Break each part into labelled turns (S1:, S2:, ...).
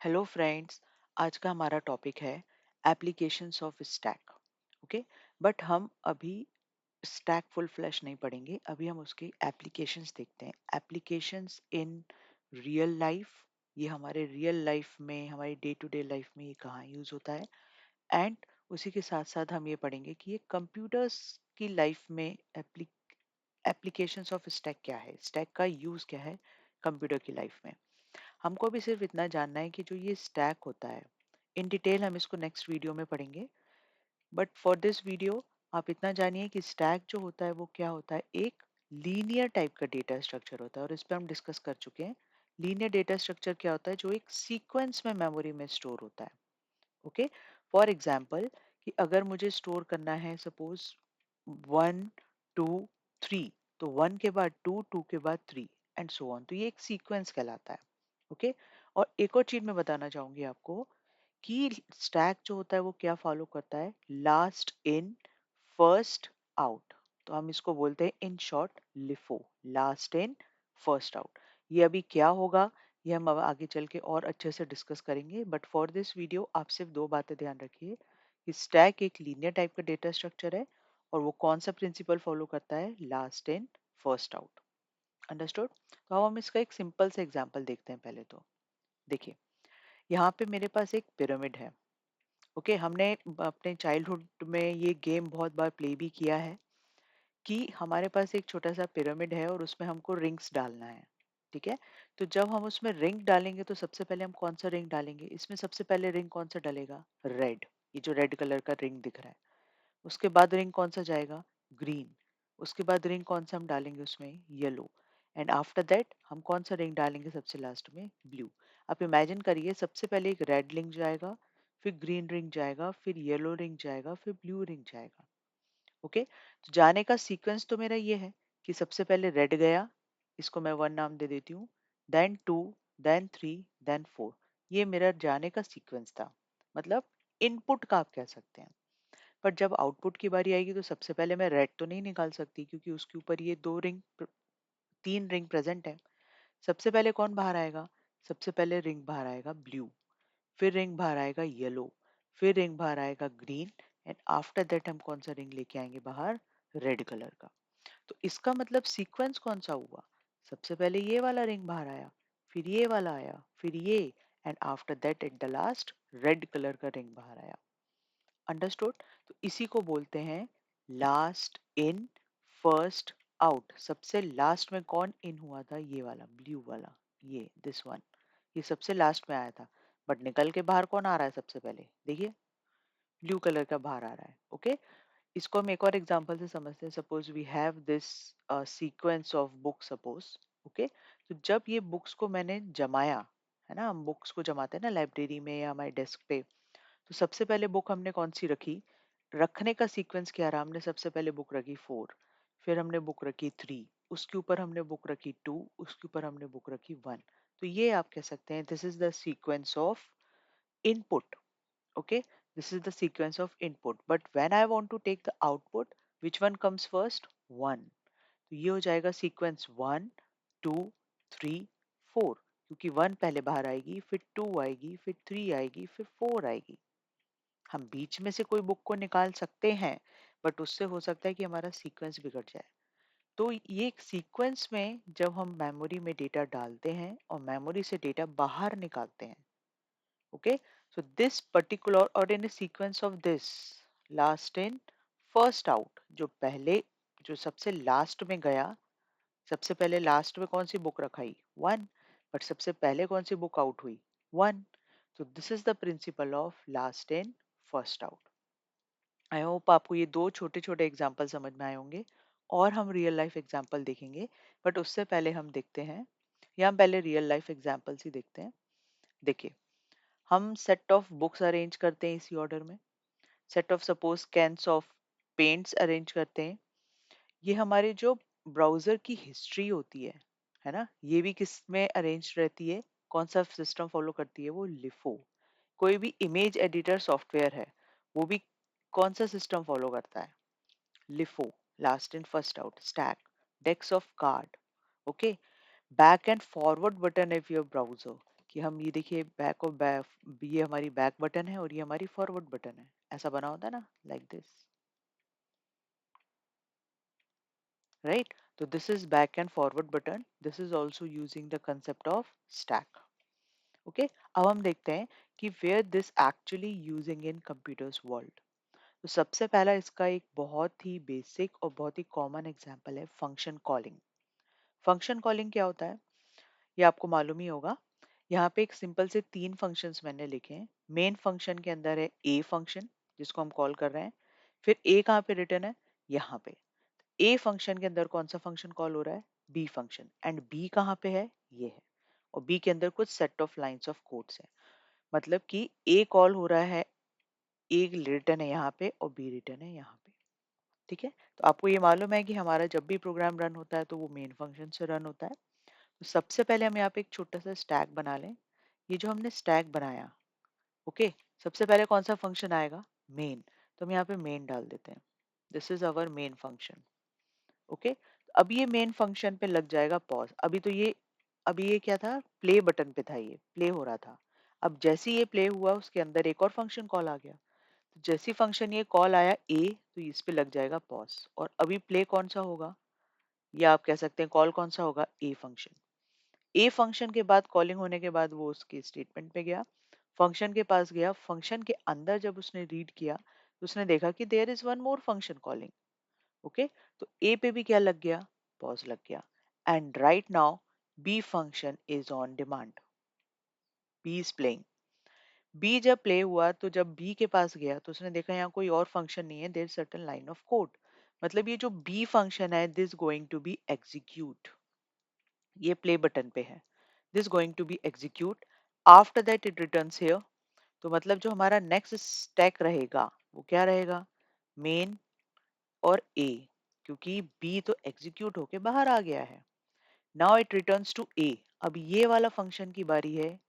S1: Hello friends. आज का हमारा टॉपिक है applications of stack. Okay, but हम अभी स्टैक फुल फ्लैश नहीं पढ़ेंगे। अभी हम उसकी एप्लीकेशंस देखते हैं। एप्लीकेशंस इन रियल लाइफ, ये हमारे रियल लाइफ में, हमारी डे टू डे लाइफ में ये कहाँ यूज होता है। एंड उसी के साथ साथ हम ये पढ़ेंगे कि ये कंप्यूटर्स की लाइफ में एप्लीकेशंस ऑफ स्टैक क्या है, स्टैक का यूज क्या है कंप्यूटर की लाइफ में। हमको भी सिर्फ इतना जानना है कि जो ये स्टैक होता है, इन डिटेल हम इसको नेक्स्ट वीडियो में पढ़ेंगे। बट फॉर दिस वीडियो आप इतना जानिए कि स्टैक जो होता है वो क्या होता है। एक लीनियर टाइप का डेटा स्ट्रक्चर होता है और इस पर हम डिस्कस कर चुके हैं। लीनियर डेटा स्ट्रक्चर क्या होता है? जो एक सीक्वेंस में मेमोरी में स्टोर होता है। ओके, फॉर एग्जाम्पल कि अगर मुझे स्टोर करना है सपोज 1 2 3, तो 1 के बाद 2, 2 के बाद 3 एंड सो ऑन, तो ये एक सीक्वेंस कहलाता है। ओके, और एक और चीज मैं बताना चाहूंगी आपको कि स्टैक जो होता है वो क्या फॉलो करता है, लास्ट इन फर्स्ट आउट। तो हम इसको बोलते हैं in short LIFO, last in first out. ये अभी क्या होगा ये हम अब आगे चल के और अच्छे से डिस्कस करेंगे। बट फॉर दिस वीडियो आप सिर्फ दो बातें ध्यान रखिए कि स्टैक एक लीनियर टाइप का डेटा स्ट्रक्चर है और वो कौन सा प्रिंसिपल फॉलो करता है, last in first out. Understood? तो अब हम इसका एक सिंपल से एग्जांपल देखते हैं। पहले तो देखिए, यहाँ पे मेरे पास एक पिरामिड है। ओके, हमने अपने चाइल्डहुड में ये गेम बहुत बार प्ले भी किया है कि हमारे पास एक छोटा सा पिरामिड है और उसमें हमको रिंग्स डालना है। ठीक है, तो जब हम उसमें रिंग डालेंगे तो सबसे पहले हम कौन सा रिंग डालेंगे? इसमें सबसे पहले रिंग कौन सा डलेगा? रेड। ये जो रेड कलर का रिंग दिख रहा है। उसके बाद रिंग कौन सा जाएगा? ग्रीन। उसके बाद रिंग कौन सा हम डालेंगे उसमें? येलो। एंड आफ्टर दैट हम कौन सा रिंग डालेंगे सबसे लास्ट में? ब्लू। आप इमेजिन करिए, सबसे पहले एक रेड रिंग जाएगा, फिर ग्रीन रिंग जाएगा, फिर येलो रिंग जाएगा, फिर ब्लू रिंग जाएगा। ओके, तो जाने का सीक्वेंस तो मेरा ये है कि सबसे पहले रेड गया, इसको मैं 1 नाम दे देती हूँ, देन 2, देन 3, देन 4। ये मेरा जाने का सीक्वेंस था, मतलब इनपुट का आप कह सकते हैं। पर जब आउटपुट की बारी आएगी तो सबसे पहले मैं रेड तो नहीं निकाल सकती क्योंकि उसके ऊपर ये 3 रिंग प्रेजेंट है। सबसे पहले कौन बाहर आएगा? सबसे पहले रिंग बाहर आएगा ब्लू, फिर रिंग बाहर आएगा येलो, फिर रिंग बाहर आएगा ग्रीन, एंड आफ्टर दैट हम कौन सा रिंग लेके आएंगे बाहर? रेड कलर का। तो इसका मतलब सीक्वेंस कौन सा हुआ? सबसे पहले ये वाला रिंग बाहर आया, फिर ये वाला आया, फिर ये, and after that at the last red colour का रिंग बाहर आया। अंडरस्टूड? तो इसी को बोलते हैं लास्ट इन फर्स्ट आउट। सबसे लास्ट में कौन इन हुआ था? ये वाला ब्लू वाला, ये दिस वन, ये सबसे लास्ट में आया था। बट निकल के बाहर कौन आ रहा है सबसे पहले? देखिए, ब्लू कलर का बाहर आ रहा है। ओके, इसको हम एक और एग्जांपल से समझते हैं। Suppose we have this sequence of book suppose. Okay, तो जब ये बुक्स को मैंने जमाया, है ना, हम बुक्स को जमाते हैं ना लाइब्रेरी में या हमारे डेस्क पे, तो सबसे पहले बुक हमने कौन सी रखी? रखने का सीक्वेंस क्या रहा? हमने सबसे पहले बुक रखी 4, फिर हमने बुक रखी 3, उसके ऊपर हमने बुक रखी 2, उसके ऊपर हमने बुक रखी 1। तो ये आप कह सकते हैं this is the sequence of input. Okay, this is the sequence of input, but when I want to take the output, which one comes first? 1। तो ये हो जाएगा सीक्वेंस 1 2 3 4, क्योंकि 1 पहले बाहर आएगी, फिर 2 आएगी, फिर 3 आएगी, फिर 4 आएगी। हम बीच में से कोई बुक को निकाल सकते हैं, बट उससे हो सकता है कि हमारा सीक्वेंस बिगड़ जाए। तो ये एक सीक्वेंस में जब हम मेमोरी में डेटा डालते हैं और मेमोरी से डेटा बाहर निकालते हैं। Okay, so this particular or in a sequence of this last in first out, जो पहले, जो सबसे लास्ट में गया, सबसे पहले लास्ट में कौन सी बुक रखाई? 1। बट सबसे पहले कौन सी बुक आउट हुई? 1। तो this is the principle of last in first out. I hope आपको ये दो छोटे छोटे एग्जाम्पल समझ में आए होंगे और हम रियल लाइफ एग्जाम्पल देखेंगे। बट उससे पहले हम देखते हैं, या हम पहले रियल लाइफ एग्जाम्पल्स ही देखते हैं। देखिए, हम सेट ऑफ बुक्स अरेंज करते हैं इसी ऑर्डर में। Set of suppose cans of paints arrange करते हैं। ये हमारे जो ब्राउजर की हिस्ट्री होती है ना, ये भी किस में अरेंज रहती है? कौन सा सिस्टम फॉलो करती है? वो लिफो। कोई भी इमेज एडिटर सॉफ्टवेयर है, वो भी कौन सा सिस्टम फॉलो करता है? LIFO. Last in first out, stack, decks of card. Okay, back and forward button of your browser, कि हम ये देखिए बैक और बैक, ये हमारी बैक बटन है और ये हमारी फॉरवर्ड बटन है, ऐसा बना होता है ना, लाइक दिस, राइट? तो this is back and forward button, this is also using the concept of stack. Okay, अब हम देखते हैं कि where this actually using in computers world. तो सबसे पहला इसका एक बहुत ही बेसिक और बहुत ही कॉमन एग्जांपल है फंक्शन कॉलिंग। फंक्शन कॉलिंग क्या होता है, ये आपको मालूम ही होगा। यहाँ पे एक सिंपल से तीन फंक्शंस मैंने लिखे हैं। मेन फंक्शन के अंदर है ए फंक्शन, जिसको हम कॉल कर रहे हैं। फिर ए कहाँ पे रिटर्न है, यहाँ पे। ए फंक्शन के अंदर कौन सा फंक्शन कॉल हो रहा है, बी फंक्शन, एंड बी कहाँ पे है, ये है। और बी के अंदर कुछ set of lines of codes है, मतलब कि ए कॉल हो रहा है, ए रिटर्न है यहाँ पे और बी रिटर्न है यहाँ पे। ठीक है, तो आपको ये मालूम है कि हमारा जब भी प्रोग्राम रन होता है तो वो मेन फंक्शन से रन होता है। तो सबसे पहले हम यहाँ पे एक छोटा सा स्टैक बना लें। ये जो हमने स्टैक बनाया, ओके, सबसे पहले कौन सा फंक्शन आएगा, मेन। तो हम यहाँ पे मेन डाल देते हैं, this is our main function. Okay, अब ये मेन फंक्शन पे लग जाएगा पॉज। अभी ये क्या था, प्ले बटन पे था, ये प्ले हो रहा था। अब जैसे ही ये प्ले हुआ उसके अंदर एक और फंक्शन कॉल आ गया। तो जैसी फंक्शन ये कॉल आया ए, तो इस पे लग जाएगा पॉज। और अभी प्ले कौन सा होगा, या आप कह सकते हैं कॉल कौन सा होगा, ए फंक्शन। ए फंक्शन के बाद कॉलिंग होने के बाद वो उसके स्टेटमेंट पे गया, फंक्शन के पास गया। फंक्शन के अंदर जब उसने रीड किया तो उसने देखा कि there is one more function calling. Okay, तो ए पे भी क्या लग गया, पॉज लग गया। And right now B function is on demand, B is playing. B जब प्ले हुआ तो जब बी के पास गया तो उसने देखा यहाँ कोई और फंक्शन नहीं है, there certain line of code. मतलब ये जो बी फंक्शन है, this going to be execute, ये प्ले बटन पे है, this going to be execute, after that it returns here. तो मतलब जो हमारा नेक्स्ट स्टैक रहेगा वो क्या रहेगा, मेन और ए, क्योंकि बी तो एग्जीक्यूट होके बाहर आ गया है। नाउ इट रिटर्न्स टू ए, अब ये वाला फंक्शन की बारी है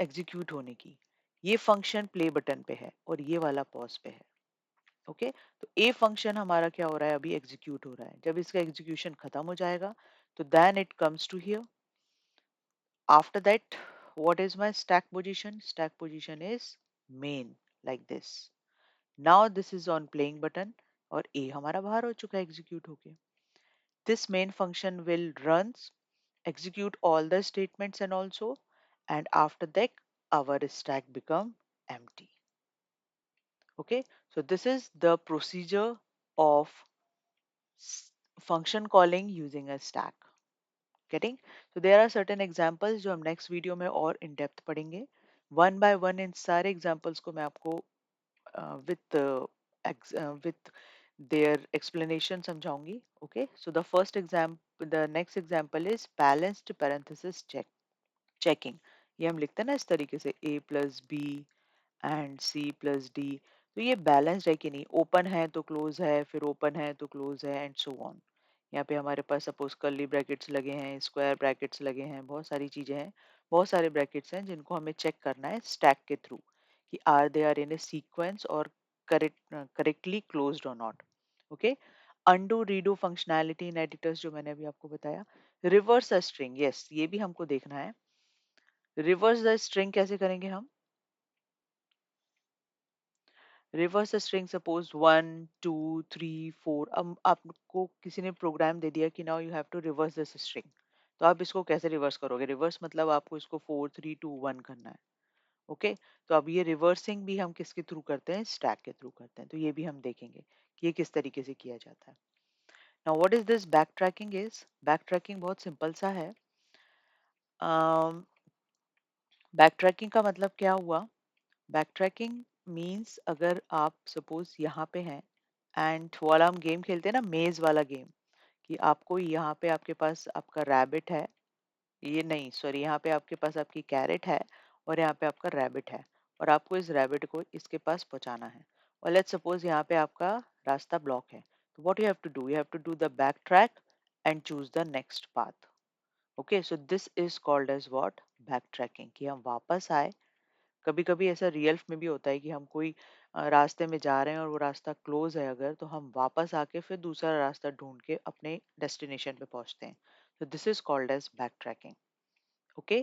S1: एग्जीक्यूट होने की। ये फंक्शन प्ले बटन पे है और ये वाला पॉज पे है। ओके, तो ए फंक्शन हमारा क्या हो रहा है, अभी एग्जीक्यूट हो रहा है। जब इसका एग्जीक्यूशन खत्म हो जाएगा तो then it comes to here. After that, what is my stack position? Stack position is main, like this. Now this is on playing button और A हमारा बाहर हो चुका है execute होके. This main function will runs, execute all the statements and also, and after that our stack become empty. Okay, so this is the procedure of function calling using a stack. Getting? So there are certain examples जो हम next video में और in depth पढ़ेंगे. One by one इन सारे examples को मैं आपको with their explanation समझाऊंगी. Okay? So the first example, the next example is balanced parenthesis checking. ये हम लिखते हैं ना इस तरीके से a plus b and C plus D. तो ये बैलेंस्ड है कि नहीं, ओपन है तो क्लोज है, फिर ओपन है तो क्लोज है, एंड सो ऑन। यहाँ पे हमारे पास सपोज कर्ली ब्रैकेट्स लगे हैं, स्क्वायर ब्रैकेट्स लगे हैं, बहुत सारी चीजें हैं, बहुत सारे ब्रैकेट्स हैं जिनको हमें चेक करना है स्टैक के थ्रू कि are they are in a sequence और करेक्टली क्लोज्ड और not. Okay, undo redo functionality in editors जो मैंने अभी आपको बताया। रिवर्स द स्ट्रिंग, यस ये भी हमको देखना है। रिवर्स द स्ट्रिंग कैसे करेंगे हम, रिवर्स स्ट्रिंग सपोज 1 2 3 4। अब आपको किसी ने प्रोग्राम दे दिया कि now you have to reverse this string, तो आप इसको कैसे रिवर्स करोगे, रिवर्स मतलब आपको इसको 4 3 2 1 करना है। ओके, तो अब ये रिवर्सिंग भी हम किसके थ्रू करते हैं, स्टैक के थ्रू करते हैं। तो ये भी हम देखेंगे कि ये किस तरीके से किया जाता है। Now what is this back tracking, is back tracking बहुत सिंपल सा है। बैक ट्रैकिंग का मतलब क्या हुआ, बैकट्रैकिंग मीन्स अगर आप सपोज यहाँ पे हैं एंड वाला हम गेम खेलते हैं ना, मेज वाला गेम, कि आपको यहाँ पे आपके पास आपका रैबिट है, ये नहीं सॉरी, यहाँ पे आपके पास आपकी कैरेट है और यहाँ पे आपका रैबिट है, और आपको इस रैबिट को इसके पास पहुँचाना है। और लेट्स सपोज यहाँ पे आपका रास्ता ब्लॉक है, तो what you have to do the back track and choose the next path. Okay, so this is called as what, back tracking, कि हम वापस आए। कभी कभी ऐसा रियल में भी होता है कि हम कोई रास्ते में जा रहे हैं और वो रास्ता क्लोज है अगर, तो हम वापस आके फिर दूसरा रास्ता ढूंढ के अपने डेस्टिनेशन पे पहुंचते हैं। तो this is called as back tracking. Okay,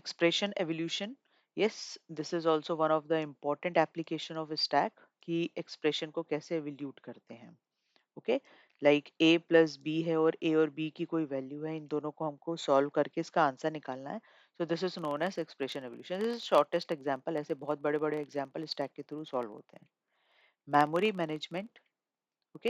S1: expression evolution. Yes, this is also one of the important application of stack कि expression को कैसे evolute करते हैं. Okay, like A plus B है और ए और बी की कोई वैल्यू है, इन दोनों को हमको सॉल्व करके इसका आंसर निकालना है. So this is known as expression evolution. This is shortest example. ऐसे बहुत बड़े बड़े एग्जांपल स्टैक के थ्रू सॉल्व होते हैं. Memory management. Okay,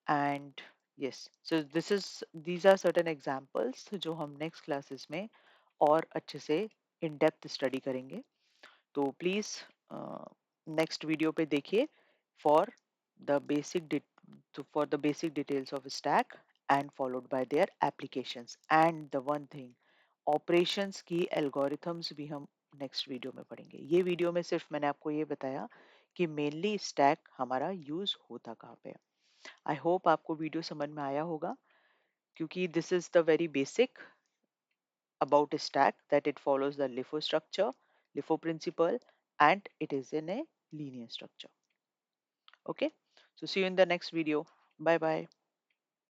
S1: and yes, so this is these are certain examples जो हम नेक्स्ट क्लासेस में और अच्छे से इन डेप्थ स्टडी करेंगे. तो प्लीज नेक्स्ट वीडियो पे देखिए for the basic for the basic details of stack and followed by their applications. And the one thing, operations की algorithms भी हम next वीडियो में पढ़ेंगे. ये वीडियो में सिर्फ मैंने आपको ये बताया कि मेनली स्टैक हमारा यूज होता कहाँ पे. आई होप आपको वीडियो समझ में आया होगा, क्योंकि this is the very basic about a stack, that it follows the LIFO structure, LIFO principle, and it is in a linear structure. Okay, so see you in the next video. Bye bye.